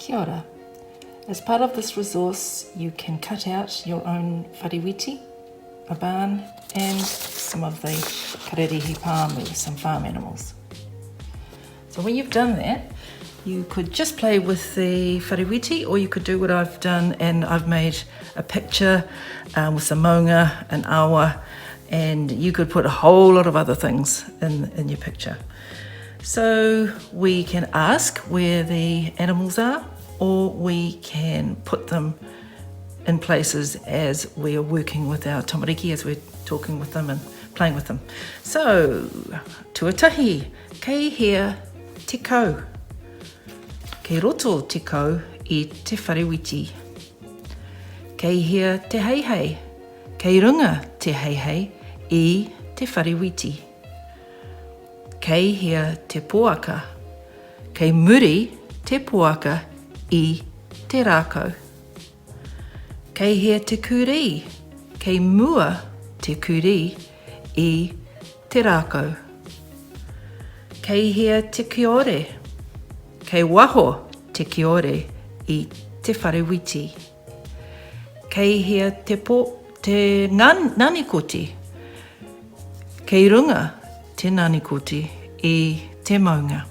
Kia ora. As part of this resource, you can cut out your own whariwiti, a barn, and some of the karerehi pāmu, some farm animals. So when you've done that, you could just play with the whariwiti, or you could do what I've done, and I've made a picture with some maunga and awa, and you could put a whole lot of other things in your picture. So we can ask where the animals are, or we can put them in places as we are working with our tamariki, as we're talking with them and playing with them. So, tuatahi, kei hea te kau. Kei roto te kau I te whariwiti. Kei hea te heihei. Kei runga te heihei I te whariwiti. Kei hea te poaka. Kei muri te poaka I te rākau. Kei hea te kuri. Kei mua te kuri I te rākau. Kei hea te kiore. Kei waho te kiore I te whariwiti. Kei hea te ngani koti. Kei runga te ngani koti I te maunga.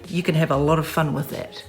You can have a lot of fun with that.